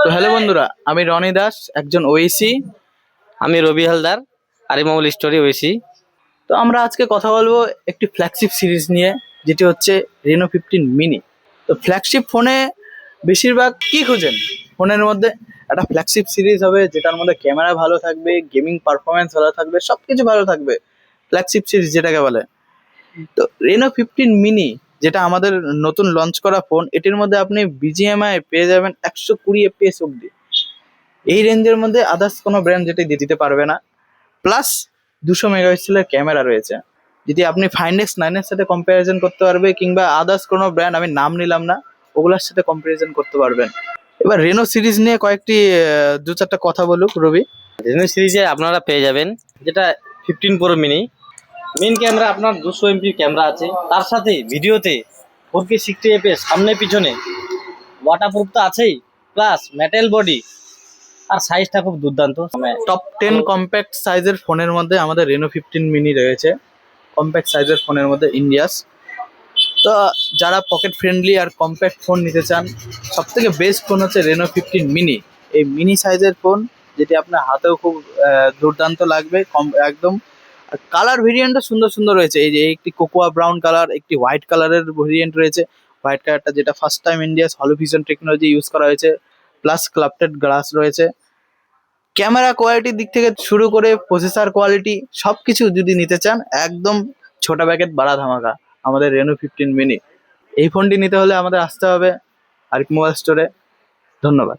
তো হ্যালো বন্ধুরা, আমি রনি দাস, একজন ওয়েসি। আমি রবি হালদার, আরিমামুল স্টোরি ওয়েসি। তো আমরা আজকে কথা বলবো একটি ফ্ল্যাগশিপ সিরিজ নিয়ে, যেটি হচ্ছে রেনো 15 মিনি। তো ফ্ল্যাগশিপ ফোনে বেশিরভাগ কি খুঁজেন? ফোনের মধ্যে একটা ফ্ল্যাগশিপ সিরিজ হবে যেটার মধ্যে ক্যামেরা ভালো থাকবে, গেমিং পারফরমেন্স ভালো থাকবে, সবকিছু ভালো থাকবে। ফ্ল্যাগশিপ সিরিজ যেটাকে বলে। তো রেনো 15 মিনি, যেটা আমাদের নতুন লঞ্চ করা ফোন, এটির মধ্যে আপনি বিজিএমআই পেয়ে যাবেন 120 FPS অব্দি। এই রেঞ্জের মধ্যে আদার্স কোনো ব্র্যান্ড যেটি দিয়ে দিতে পারবে না। প্লাস 200 মেগাপিক্সেলের ক্যামেরা রয়েছে, যেটি আপনি ফাইন্ড X9 এর সাথে কম্পারিজন করতে পারবে, কিংবা আদার্স কোনো ব্র্যান্ড আমি নাম নিলাম না, ওগুলোর সাথে কম্পারিজন করতে পারবেন। এবার রেনো সিরিজ নিয়ে কয়েকটি দু চারটা কথা বলুক রবি। রেনো সিরিজে আপনারা পেয়ে যাবেন যেটা 15 প্রো মিনি। মেন ক্যামেরা আপনার 200 MP ক্যামেরা আছে, তার সাথে ভিডিওতে 4K 60 fps সামনে পিছনে, ওয়াটারপ্রুফ তো আছেই, প্লাস মেটাল বডি, আর সাইজটা খুব দুর্দান্ত। টপ 10 কম্প্যাক্ট সাইজের ফোনের মধ্যে আমাদের রেনো 15 মিনি রয়েছে। কম্প্যাক্ট সাইজের ফোনের মধ্যে ইন্ডিয়াস। তো যারা পকেট ফ্রেন্ডলি আর কম্প্যাক্ট ফোন নিতে চান, সব থেকে বেস্ট ফোন হচ্ছে রেনো 15 মিনি। এই মিনি সাইজের ফোন, যেটি আপনার হাতেও খুব দুর্দান্ত লাগবে, কম একদম। কালার ভেরিয়েন্টও সুন্দর সুন্দর রয়েছে। এই যে একটি কোকোয়া ব্রাউন কালার, একটি হোয়াইট কালারের ভেরিয়েন্ট রয়েছে। হোয়াইট কালারটা যেটা first time India's holovision technology use করা হয়েছে, প্লাস ক্লাপটেড গ্লাস রয়েছে। ক্যামেরা কোয়ালিটির দিক থেকে শুরু করে প্রসেসর কোয়ালিটি সবকিছু যদি নিতে চান, একদম ছোট প্যাকেট বাড়া ধামাকা আমাদের রেনো 15 মিনি। এই ফোনটি নিতে হলে আমাদের আসতে হবে আরিফ মোবাইল স্টোরে। ধন্যবাদ।